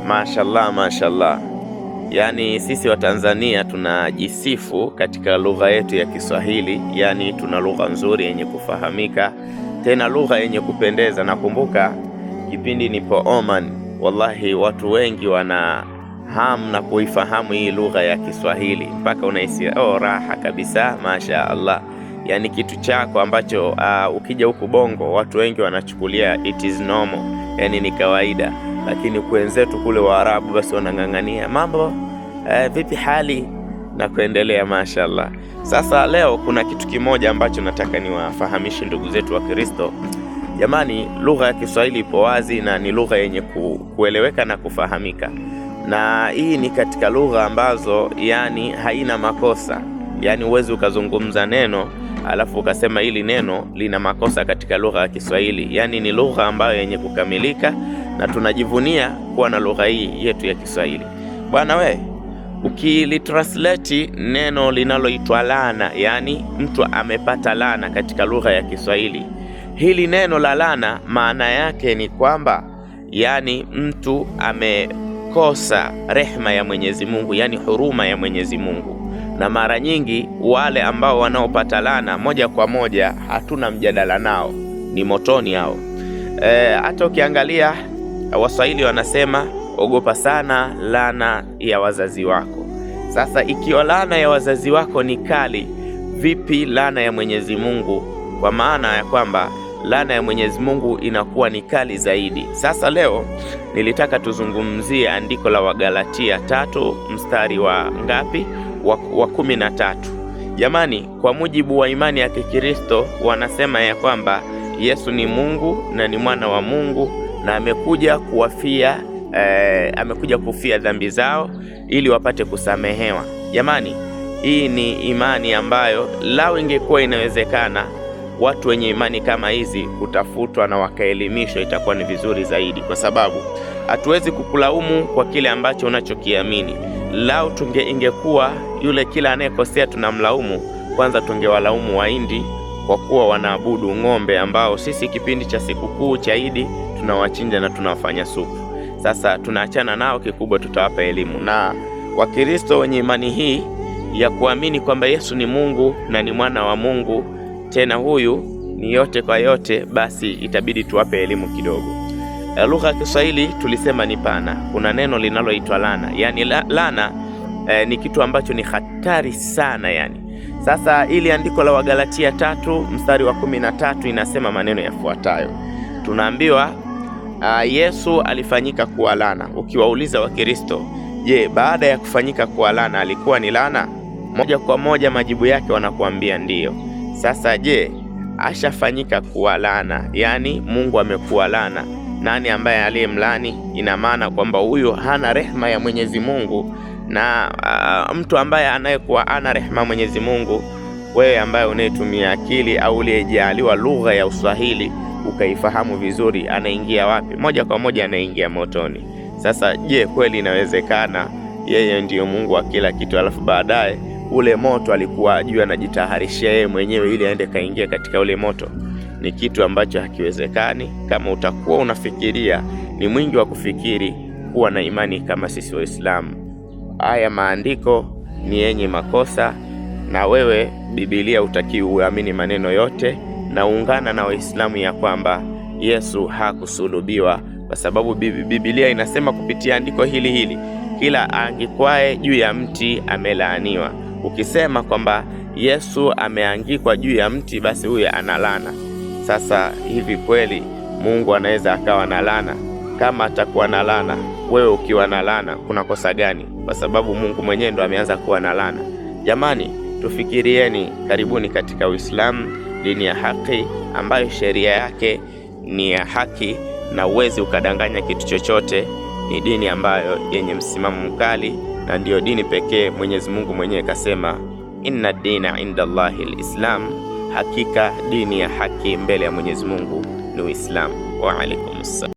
Mashallah, mashallah. Yaani sisi wa Tanzania tunajisifu katika lugha yetu ya Kiswahili, yaani tuna lugha nzuri yenye kufahamika, tena lugha yenye kupendeza. Nakumbuka kipindi nipo Oman, wallahi watu wengi wana hamu na kuifahamu hii lugha ya Kiswahili, mpaka unahisi raha kabisa, masha Allah. Yaani kitu chako ambacho ukija huku Bongo watu wengi wanachukulia it is normal, yaani ni kawaida, lakini kwenzetu kule Waarabu basi wanang'ang'ania mambo vipi hali na kuendelea, mashallah. Sasa leo kuna kitu kimoja ambacho nataka niwafahamishe ndugu zetu wa Kristo. Jamani, lugha ya Kiswahili ipo wazi na ni lugha yenye kueleweka na kufahamika, na hii ni katika lugha ambazo yani haina makosa. Yani uwezi ukazungumza neno alafu ukasema hili neno lina makosa katika lugha ya Kiswahili. Yani ni lugha ambayo yenye kukamilika, na tunajivunia kuwa na lugha hii yetu ya Kiswahili. Bwana we, ukilitranslate neno linaloitwa laana, yani mtu amepata laana katika lugha ya Kiswahili, hili neno la laana maana yake ni kwamba yani mtu amekosa rehma ya Mwenyezi Mungu, yani huruma ya Mwenyezi Mungu. Na mara nyingi wale ambao wanaopata laana moja kwa moja hatuna mjadala nao, ni motoni hao. Hata ukiangalia Waswahili wanasema ogopa sana laana ya wazazi wako. Sasa ikiwa laana ya wazazi wako ni kali, vipi laana ya Mwenyezi Mungu? Kwa maana ya kwamba laana ya Mwenyezi Mungu inakuwa ni kali zaidi. Sasa leo nilitaka tuzungumzie andiko la Wagalatia 3 mstari wa ngapi? wa 13. Jamani, kwa mujibu wa imani ya Kikristo wanasema ya kwamba Yesu ni Mungu na ni mwana wa Mungu, na amekuja kufia dhambi zao ili wapate kusamehewa. Jamani, hii ni imani ambayo lao ingekuwa inawezekana watu wenye imani kama hizi kutafutwa na wakaelimishwa, itakuwa ni vizuri zaidi, kwa sababu hatuwezi kukulaumu kwa kile ambacho unachokiamini. Lao ingekuwa yule kila anayekosea tunamlaumu, kwanza tungewalaumu Wahindi kwa kuwa wanaabudu ng'ombe ambao sisi kipindi cha sikukuu cha Idi tunawachinja na tunawafanya supu. Sasa tunaachana nao, kikubwa tutawapa elimu. Na Wakristo wenye imani hii ya kuamini kwamba Yesu ni Mungu na ni mwana wa Mungu, tena huyu ni yote kwa yote, basi itabidi tuwape elimu kidogo. Lugha ya Kiswahili tulisema ni pana. Kuna neno linaloitwa laana. Yani laana ni kitu ambacho ni hatari sana yani. Sasa ili andiko la Wagalatia 3 mstari wa 13 inasema maneno yafuatayo. Tunaambiwa Yesu alifanyika kuwa laana. Ukiwauliza Wakristo, je, baada ya kufanyika kuwa laana alikuwa ni laana? Moja kwa moja majibu yake wanakuambia ndiyo. Sasa je, ashafanyika kuwa laana, yani Mungu amekuwa laana, nani ambaye aliyemlani? Ina maana kwamba huyo hana rehema ya Mwenyezi Mungu. Na mtu ambaye anayekuwa ana rehema ya Mwenyezi Mungu, wewe ambaye unayetumia akili au uliyejaliwa lugha ya Uswahili ukaifahamu vizuri, anaingia wapi? Moja kwa moja anaingia motoni. Sasa je, kweli inawezekana yeye ndiyo Mungu wa kila kitu, alafu baadaye ule moto alikuwa ajue anajitaharishia yeye mwenyewe ili aende kaingia katika ule moto? Ni kitu ambacho hakiwezekani. Kama utakuwa unafikiria, ni mwingi wa kufikiri, kuwa na imani kama sisi Waislamu. Haya maandiko ni yenye makosa, na wewe Biblia utakiwa uamini maneno yote, na ungana na Waislamu ya kwamba Yesu hakusulubiwa, kwa sababu Biblia inasema kupitia andiko hili kila angikwae juu ya mti amelaaniwa. Ukisema kwamba Yesu ameangikwa juu ya mti, basi huyo ana laana. Sasa hivi kweli Mungu anaweza akawa na laana? Kama atakuwa na laana, wewe ukiwa na laana, kuna kosa gani? Kwa sababu Mungu mwenyewe ndo ameanza kuwa na laana. Jamani, tufikirieni. Karibuni katika Uislamu, dini ya haki ambayo sheria yake ni ya haki na uwezi ukadanganya kitu chochote. Ni dini ambayo yenye msimamo mkali, na ndiyo dini pekee Mwenyezi Mungu mwenyewe kasema inna dina inda Allahi al-Islam, hakika dini ya haki mbele ya Mwenyezi Mungu ni Uislamu. Wa alaikumussalam.